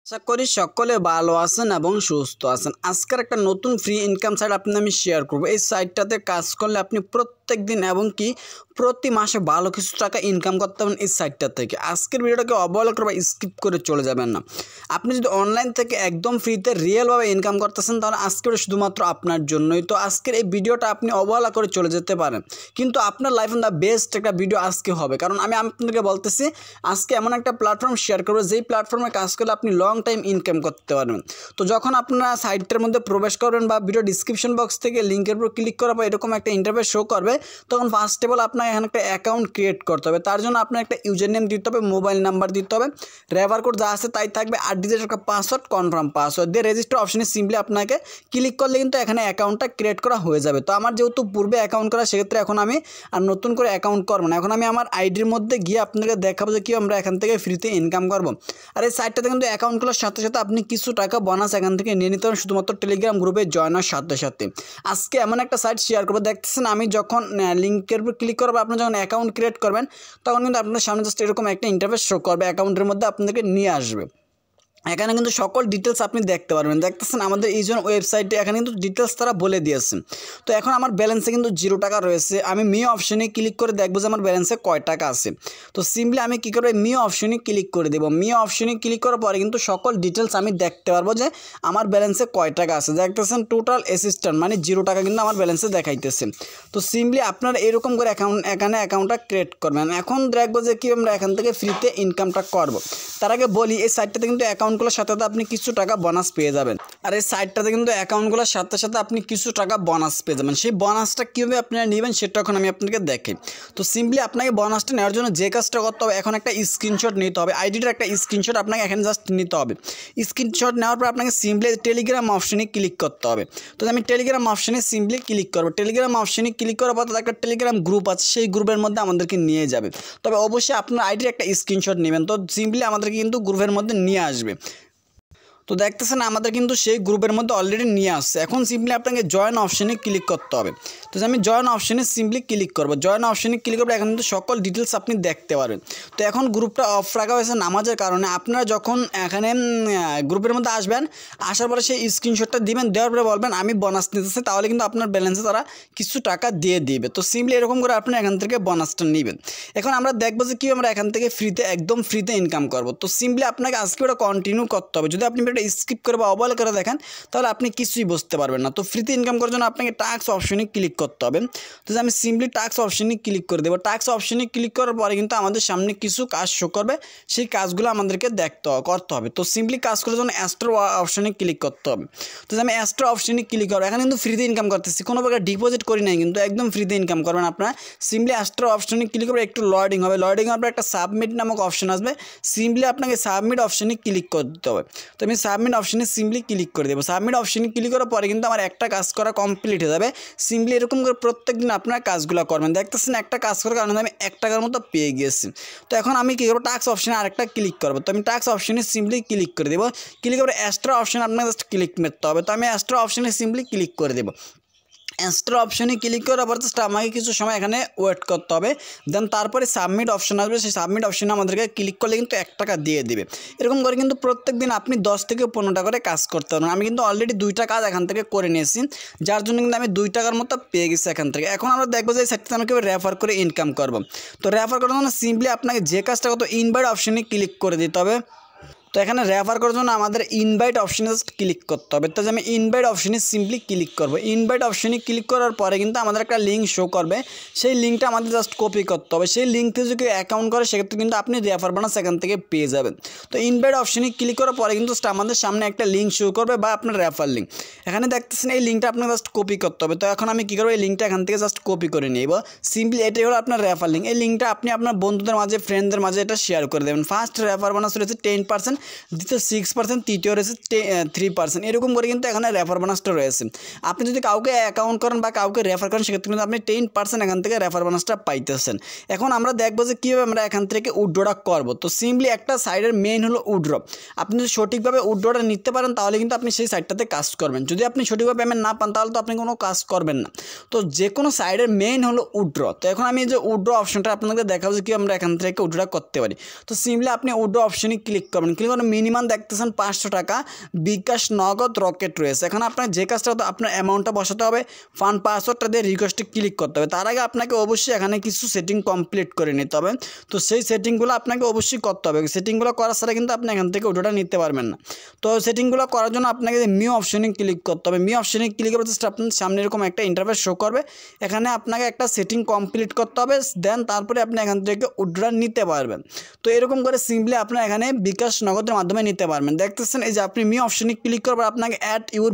আশা করি সকলে ভালো আছেন এবং সুস্থ আছেন। আজকের একটা নতুন ফ্রি ইনকাম সাইট আমি শেয়ার করব। এই সাইটটাতে কাজ করলে আপনি প্রত্যেক দিন এবং কি প্রতি মাসে ভালো কিছু টাকা ইনকাম করতে পারবেন এই সাইটটা থেকে। আজকের ভিডিওটাকে অবহেলা করে বা স্কিপ করে চলে যাবেন না। আপনি যদি অনলাইন থেকে একদম ফ্রিতে রিয়েলভাবে ইনকাম করতেছেন তাহলে আজকের শুধুমাত্র আপনার জন্যই। তো আজকের এই ভিডিওটা আপনি অবহেলা করে চলে যেতে পারেন, কিন্তু আপনার লাইফ দ্য বেস্ট একটা ভিডিও আজকে হবে। কারণ আমি আপনাদেরকে বলতেছি আজকে এমন একটা প্ল্যাটফর্ম শেয়ার করবো যেই প্ল্যাটফর্মে কাজ করলে আপনি লং টাইম ইনকাম করতে পারবেন। তো যখন আপনারা সাইটটার মধ্যে প্রবেশ করবেন বা ভিডিও ডিসক্রিপশন বক্স থেকে লিঙ্কের উপর ক্লিক করার পর এরকম একটা ইন্টারফেস শো করবে, তখন ফার্স্ট অফ অল আপনাকে এখানে একটা অ্যাকাউন্ট ক্রিয়েট করতে হবে। তার জন্য আপনার একটা ইউজার নেম দিতে হবে, মোবাইল নাম্বার দিতে হবে, রেফার কোড যা আছে তাই থাকবে, 8 ডিজিটের একটা পাসওয়ার্ড, কনফার্ম পাসওয়ার্ড দিয়ে রেজিস্টার অপশনে সিম্পলি আপনাকে ক্লিক করলে কিন্তু এখানে অ্যাকাউন্টটা ক্রিয়েট করা হয়ে যাবে। তো আমার যেহেতু পূর্বে অ্যাকাউন্ট করা, সেক্ষেত্রে এখন আমি আর নতুন করে অ্যাকাউন্ট করবো না। এখন আমি আমার আইডির মধ্যে গিয়ে আপনাকে দেখাবো যে কি আমরা এখান থেকে ফ্রিতে ইনকাম করবো। আর এই সাইটটাতে কিন্তু অ্যাকাউন্ট খোলার সাথে সাথে আপনি কিছু টাকা বোনাস এখান থেকে নিয়ে নিতে পারেন শুধুমাত্র টেলিগ্রাম গ্রুপে জয়েন হওয়ার সাথে সাথে। আজকে এমন একটা সাইট শেয়ার করবো, দেখতেছেন আমি যখন লিঙ্কের উপর ক্লিক করবো, আপনি যখন অ্যাকাউন্ট ক্রিয়েট করবেন তখন কিন্তু আপনার সামনে জাস্ট এরকম একটা ইন্টারফেস শো করবে, অ্যাকাউন্টের মধ্যে আপনাদেরকে নিয়ে আসবে। এখানে কিন্তু সকল ডিটেলস আপনি দেখতে পারবেন। দেখতেছেন আমাদের এই জন্য ওয়েবসাইটে এখানে কিন্তু ডিটেলস তারা বলে দিয়েছে। তো এখন আমার ব্যালেন্সে কিন্তু 0 টাকা রয়েছে। আমি মি অপশনে ক্লিক করে দেখবো যে আমার ব্যালেন্সে কয় টাকা আছে। তো সিম্পলি আমি কী করবো, মি অপশনে ক্লিক করে দেবো। মি অপশনে ক্লিক করার পরে কিন্তু সকল ডিটেলস আমি দেখতে পারবো যে আমার ব্যালেন্সে কয় টাকা আছে। দেখতেছেন টোটাল অ্যাসিস্ট্যান্ট মানে 0 টাকা কিন্তু আমার ব্যালেন্সে দেখাইতেছে। তো সিম্পলি আপনারা এরকম করে এখানে অ্যাকাউন্টটা ক্রিয়েট করবেন। এখন দেখবো যে কি আমরা এখান থেকে ফ্রিতে ইনকামটা করবো। তার আগে বলি, এই সাইটটাতে কিন্তু অ্যাকাউন্টগুলোর সাথে সাথে আপনি কিছু টাকা বোনাস পেয়ে যাবেন। আর এই সাইটটাতে কিন্তু অ্যাকাউন্টগুলোর সাথে সাথে আপনি কিছু টাকা বোনাস পেয়ে যাবেন। সেই বোনাসটা কীভাবে আপনারা নেবেন সেটা এখন আমি আপনাকে দেখি। তো সিম্পলি আপনাকে বোনাসটা নেওয়ার জন্য যে কাজটা করতে হবে, এখন একটা স্ক্রিনশট নিতে হবে। আইডিটার একটা স্ক্রিনশট আপনাকে এখানে জাস্ট নিতে হবে। স্ক্রিনশট নেওয়ার পর আপনাকে সিম্পলি টেলিগ্রাম অপশনে ক্লিক করতে হবে। তো আমি টেলিগ্রাম অপশনে সিম্পলি ক্লিক করবো। টেলিগ্রাম অপশনে ক্লিক করার পর একটা টেলিগ্রাম গ্রুপ আছে, সেই গ্রুপের মধ্যে আমাদেরকে নিয়ে যাবে। তবে অবশ্যই আপনার আইডির একটা স্ক্রিনশট নেবেন। তো সিম্পলি আমাদেরকে কিন্তু গ্রুপের মধ্যে নিয়ে আসবে। তো দেখতেছেন আমাদের কিন্তু সেই গ্রুপের মধ্যে অলরেডি নিয়ে আসছে। এখন সিম্পলি আপনাকে জয়েন অপশনে ক্লিক করতে হবে। তো আমি জয়েন অপশনে সিম্পলি ক্লিক করবো। জয়েন অপশনে ক্লিক করবো, এখন কিন্তু সকল ডিটেলস আপনি দেখতে পারবেন। তো এখন গ্রুপটা অফ রাখা হয়েছে নামাজের কারণে। আপনারা যখন এখানে গ্রুপের মধ্যে আসবেন, আসার পরে সেই স্ক্রিনশটটা দিবেন, দেওয়ার পরে বলবেন আমি বোনাস নিতেছি, তাহলে কিন্তু আপনার ব্যালেন্সে তারা কিছু টাকা দিয়ে দিবে। তো সিম্পলি এরকম করে আপনি এখান থেকে বোনাসটা নেবেন। এখন আমরা দেখবো যে কি আমরা এখান থেকে ফ্রিতে একদম ফ্রিতে ইনকাম করবো। তো সিম্পলি আপনাকে আজকে ওটা কন্টিনিউ করতে হবে। যদি আপনি স্কিপ করে বা অবহেলা করে দেখেন তাহলে আপনি কিছুই বুঝতে পারবেন না। তো ফ্রিতে ইনকাম করার জন্য আপনাকে টাস্ক অপশনে ক্লিক করতে হবে। তো আমি সিম্পলি টাস্ক অপশনে ক্লিক করে দেবো। টাস্ক অপশনে ক্লিক করার পরে কিন্তু আমাদের সামনে কিছু কাজ শো করবে, সেই কাজগুলো আমাদেরকে করতে হবে। তো সিম্পলি কাজ করার জন্য অ্যাস্ট্রো অপশনে ক্লিক করতে হবে। তো আমি অ্যাস্ট্রো অপশনে ক্লিক করবো। এখানে কিন্তু ফ্রিতে ইনকাম করতেছি, কোনো প্রকার ডিপোজিট করি নাই, কিন্তু একদম ফ্রিতে ইনকাম করবেন আপনারা। সিম্পলি অ্যাস্ট্রো অপশনে ক্লিক করবে, একটু লোডিং হবে। লোডিং হওয়ার পর একটা সাবমিট নামক অপশন আসবে। সিম্পলি আপনাকে সাবমিট অপশনে ক্লিক করতে হবে। তো আমি সাবমিট অপশনে সিম্পলি ক্লিক করে দেবো। সাবমিট অপশনে ক্লিক করার পরে কিন্তু আমার একটা কাজ করা কমপ্লিট হয়ে যাবে। সিম্পলি এরকম করে প্রত্যেক দিন আপনার কাজগুলো করবেন। দেখতেছেন একটা কাজ করার কারণে আমি 1 টাকার মতো পেয়ে গিয়েছি। তো এখন আমি কী করবো, টাস্ক অপশনে আরেকটা ক্লিক করবো। তো আমি টাস্ক অপশনে সিম্পলি ক্লিক করে দেবো। ক্লিক করে এক্সট্রা অপশন আপনাকে জাস্ট ক্লিক করতে হবে। তো আমি এক্সট্রা অপশনে সিম্পলি ক্লিক করে দেবো। এক্সট্রা অপশনে ক্লিক করার পর জাস্ট আমাকে কিছু সময় এখানে ওয়েট করতে হবে। দেন তারপরে সাবমিট অপশন আসবে, সেই সাবমিট অপশনে আমাদেরকে ক্লিক করলে কিন্তু 1 টাকা দিয়ে দেবে। এরকম করে কিন্তু প্রত্যেক দিন আপনি 10 থেকে 15 টাকা করে কাজ করতে পারবেন। আমি কিন্তু অলরেডি 2টা কাজ এখান থেকে করে নিয়েছি, যার জন্য কিন্তু আমি 2 টাকার মতো পেয়ে গেছি এখান থেকে। এখন আমরা দেখবো যে এই সাইটটাতে আমি কীভাবে রেফার করে ইনকাম করবো। তো রেফার করার জন্য সিম্পলি আপনাকে যে কাজটা করতে ইনভাইট অপশনে ক্লিক করে দিতে হবে। তো এখানে রেফার করার জন্য আমাদের ইনভাইট অপশনে জাস্ট ক্লিক করতে হবে। তো আমি ইনভাইট অপশনে সিম্পলি ক্লিক করবো। ইনভাইট অপশনে ক্লিক করার পরে কিন্তু আমাদের একটা লিঙ্ক শো করবে, সেই লিঙ্কটা আমাদের জাস্ট কপি করতে হবে। সেই লিঙ্কে যদি অ্যাকাউন্ট করে সেক্ষেত্রে কিন্তু আপনি রেফার বোনাস এখান থেকে পেয়ে যাবেন। তো ইনভাইট অপশনে ক্লিক করার পরে কিন্তু আমাদের সামনে একটা লিঙ্ক শো করবে বা আপনার রেফার লিঙ্ক। এখানে দেখতেছেন এই লিঙ্কটা আপনাকে জাস্ট কপি করতে হবে। তো এখন আমি কী করবো, এই লিঙ্কটা এখান থেকে জাস্ট কপি করে নিব। সিম্পলি এটাই হলো আপনার রেফার লিঙ্ক। এই লিঙ্কটা আপনি আপনার বন্ধুদের মাঝে, ফ্রেন্ডদের মাঝে এটা শেয়ার করে দেবেন। ফার্স্ট রেফার বোনাস রয়েছে 10%, দ্বিতীয় 6%, তৃতীয় রয়েছে 3%। এরকম করে কিন্তু এখানে রেফার বোনাসটা রয়েছে। আপনি যদি কাউকে অ্যাকাউন্ট করেন বা কাউকে রেফার করেন সেক্ষেত্রে কিন্তু আপনি 10% এখান থেকে রেফার বোনাসটা পাইতেছেন। এখন আমরা দেখবো যে কীভাবে আমরা এখান থেকে উইথড্রটা করবো। তো সিম্পলি একটা সাইডের মেইন হলো উইথড্র। আপনি যদি সঠিকভাবে উইথড্রটা নিতে পারেন তাহলে কিন্তু আপনি সেই সাইটটাতে কাজ করবেন। যদি আপনি সঠিকভাবে পেমেন্ট না পান তাহলে তো আপনি কোনো কাজ করবেন না। তো যে কোনো সাইডের মেইন হলো উইথড্র। তো এখন আমি এই যে উইথড্র অপশনটা আপনাদের দেখাবো যে কি আমরা এখান থেকে উইথড্রটা করতে পারি। তো সিম্পলি আপনি উইথড্র অপশনে ক্লিক করবেন। ক্লিক ক্লিক করে মিনিমাম দেখতেছেন 500 টাকা বিকাশ নগদ রকেট রয়েছে। এখন আপনার যে কাজটা হতো আপনার অ্যামাউন্টটা বসাতে হবে, ফান্ড পাসওয়ার্ডটা দিয়ে রিকোয়েস্টে ক্লিক করতে হবে। তার আগে আপনাকে অবশ্যই এখানে কিছু সেটিং কমপ্লিট করে নিতে হবে। তো সেই সেটিংগুলো আপনাকে অবশ্যই করতে হবে। সেটিংগুলো করার ছাড়া কিন্তু আপনি এখান থেকে উইথড্রটা নিতে পারবেন না। তো সেটিংগুলো করার জন্য আপনাকে নিউ অপশনে ক্লিক করতে হবে। নিউ অপশনে ক্লিক করে জাস্ট আপনার সামনে এরকম একটা ইন্টারফেস শো করবে। এখানে আপনাকে একটা সেটিং কমপ্লিট করতে হবে, দেন তারপরে আপনি এখান থেকে উইথড্র নিতে পারবেন। তো এরকম করে সিম্পলি আপনার এখানে বিকাশ নগদের মাধ্যমে নিতে পারবেন। দেখতেছেন এই যে আপনি নিউ অপশনে ক্লিক করবার আপনাকে অ্যাড ইউর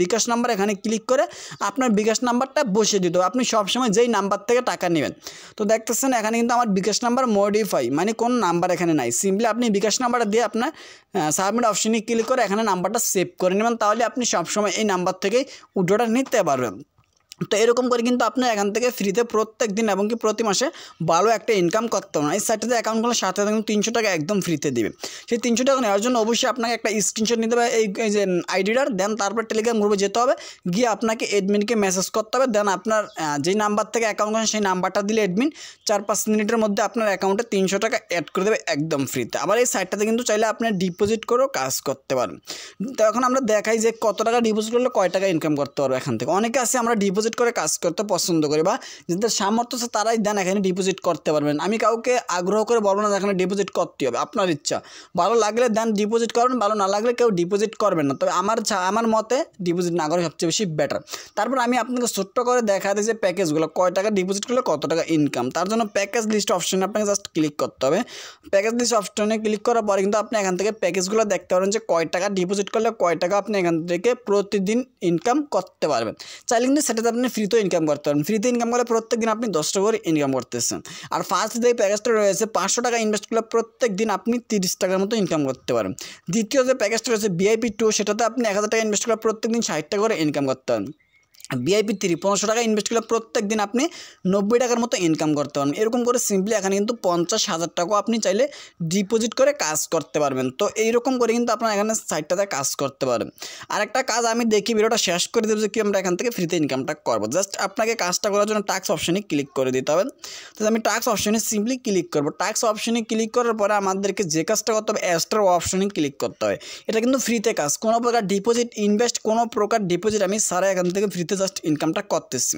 বিকাশ নাম্বার এখানে ক্লিক করে আপনার বিকাশ নাম্বারটা বসিয়ে দিতে হবে। আপনি সবসময় যেই নাম্বার থেকে টাকা নেবেন। তো দেখতেছেন এখানে কিন্তু আমার বিকাশ নাম্বার মডিফাই মানে কোন নাম্বার এখানে নাই। সিম্পলি আপনি বিকাশ নাম্বারটা দিয়ে আপনার সাবমিট অপশনে ক্লিক করে এখানে নাম্বারটা সেভ করে নেবেন, তাহলে আপনি সবসময় এই নাম্বার থেকেই উইথড্রটা নিতে পারবেন। তো এরকম করে কিন্তু আপনি এখান থেকে ফ্রিতে প্রত্যেক দিন এবং কি প্রতি মাসে ভালো একটা ইনকাম করতে পারেন। এই সাইটটাতে অ্যাকাউন্ট করলে সাথে কিন্তু 300 টাকা একদম ফ্রিতে দিবে। সেই 300 টাকা নেওয়ার জন্য অবশ্যই আপনাকে একটা স্ক্রিনশট নিতে হবে এই যে আইডিটার, দেন তারপর টেলিগ্রাম গ্রুপে যেতে হবে, গিয়ে আপনাকে অ্যাডমিনকে মেসেজ করতে হবে, দেন আপনার যেই নাম্বার থেকে অ্যাকাউন্ট করেন সেই নাম্বারটা দিলে অ্যাডমিন 4-5 মিনিটের মধ্যে আপনার অ্যাকাউন্টে 300 টাকা অ্যাড করে দেবে একদম ফ্রিতে। আবার এই সাইটটাতে কিন্তু চাইলে আপনি ডিপোজিট করেও কাজ করতে পারেন। তো এখন আমরা দেখাই যে কত টাকা ডিপোজিট করলে কয় টাকা ইনকাম করতে পারবো এখান থেকে। অনেকে আছে আমরা ডিপোজিট করে কাজ করতে পছন্দ করি বা যাদের সামর্থ্য আছে তারাই দেন এখানে ডিপোজিট করতে পারবেন। আমি কাউকে আগ্রহ করে বলবো না এখানে ডিপোজিট করতে হবে, আপনার ইচ্ছা। ভালো লাগলে দেন ডিপোজিট করবেন, ভালো না লাগলে কেউ ডিপোজিট করবেন না। তবে আমার মতে ডিপোজিট না করে সবচেয়ে বেশি বেটার। তারপর আমি আপনাকে ছোট্ট করে দেখা দিই যে প্যাকেজগুলো কয় টাকা ডিপোজিট করলে কত টাকা ইনকাম। তার জন্য প্যাকেজ লিস্ট অপশনে আপনাকে জাস্ট ক্লিক করতে হবে। প্যাকেজ লিস্ট অপশনে ক্লিক করার পরে কিন্তু আপনি এখান থেকে প্যাকেজগুলো দেখতে পারেন যে কয় টাকা ডিপোজিট করলে কয় টাকা আপনি এখান থেকে প্রতিদিন ইনকাম করতে পারবেন। চাইলে কিন্তু সেটাতে আপনি ফ্রিতেও ইনকাম করতে পারবেন। ফ্রিতে ইনকাম করলে প্রত্যেক দিন আপনি 10 টাকা করে ইনকাম করতেছেন। আর ফার্স্ট যে প্যাকেজটা রয়েছে 500 টাকা ইনভেস্ট করলে প্রত্যেক দিন আপনি 30 টাকার মতো ইনকাম করতে পারেন। দ্বিতীয় যে প্যাকেজটা রয়েছে VIP 2, সেটাতে আপনি 1000 টাকা ইনভেস্ট করলে প্রত্যেক দিন 60 টাকা করে ইনকাম করতে পারেন। VIP 3 1500 টাকা ইনভেস্ট করলে প্রত্যেক দিন আপনি 90 টাকার মতো ইনকাম করতে পারবেন। এরকম করে সিম্পলি এখানে কিন্তু 50,000 টাকাও আপনি চাইলে ডিপোজিট করে কাজ করতে পারবেন। তো এইরকম করে কিন্তু আপনারা এখানে সাইটটাতে কাজ করতে পারেন। আরেকটা কাজ আমি দেখি ভিডিওটা শেষ করে দেবো যে কি আমরা এখান থেকে ফ্রিতে ইনকামটা করবো। জাস্ট আপনাকে কাজটা করার জন্য টাস্ক অপশনে ক্লিক করে দিতে হবে। তো আমি টাস্ক অপশনে সিম্পলি ক্লিক করবো। টাস্ক অপশনে ক্লিক করার পরে আমাদেরকে যে কাজটা করতে হবে এক্সট্রা অপশনে ক্লিক করতে হবে। এটা কিন্তু ফ্রিতে কাজ, কোনো প্রকার ডিপোজিট ইনভেস্ট কোনো প্রকার ডিপোজিট আমি সারা এখান থেকে ফ্রিতে জাস্ট ইনকামটা করতেছি।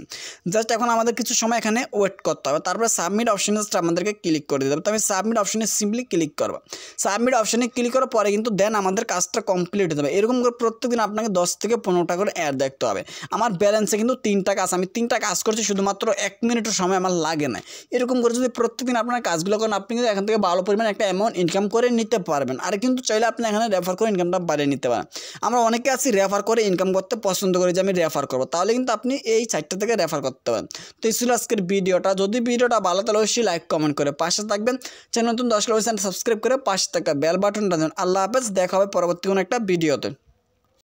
জাস্ট এখন আমাদের কিছু সময় এখানে ওয়েট করতে হবে, তারপরে সাবমিট অপশনে জাস্ট আমাদেরকে ক্লিক করে দিতে হবে। তো আমি সাবমিট অপশনে সিম্পলি ক্লিক করবো। সাবমিট অপশনে ক্লিক করার পরে কিন্তু দেন আমাদের কাজটা কমপ্লিট হয়ে যাবে। এরকম করে প্রত্যেকদিন আপনাকে 10 থেকে 15 টাকা করে অ্যাড দেখতে হবে। আমার ব্যালেন্সে কিন্তু 3 টাকা আছে, আমি 3টা কাজ করছি, শুধুমাত্র 1 মিনিটের সময় আমার লাগে না। এরকম করে যদি প্রত্যেকদিন আপনার কাজগুলো করেন আপনি কিন্তু এখান থেকে ভালো পরিমাণে একটা অ্যামাউন্ট ইনকাম করে নিতে পারবেন। আর কিন্তু চাইলে আপনি এখানে রেফার করে ইনকামটা বাড়িয়ে নিতে পারেন। আমরা অনেকে আছি রেফার করে ইনকাম করতে পছন্দ করি যে আমি রেফার করবো, তাহলে কিন্তু আপনি এই সাইটটা থেকে রেফার করতে পারেন। তো এই ছিল আজকের ভিডিওটা। যদি ভিডিওটা ভালো তাহলে অবশ্যই লাইক কমেন্ট করে পাশে থাকবেন। চ্যানেল নতুন দর্শক অবশ্যই সাবস্ক্রাইব করে পাশে থাকা বেল বাটনটা দেন। আল্লাহ হাফেজ, দেখা হবে পরবর্তী কোনো একটা ভিডিওতে।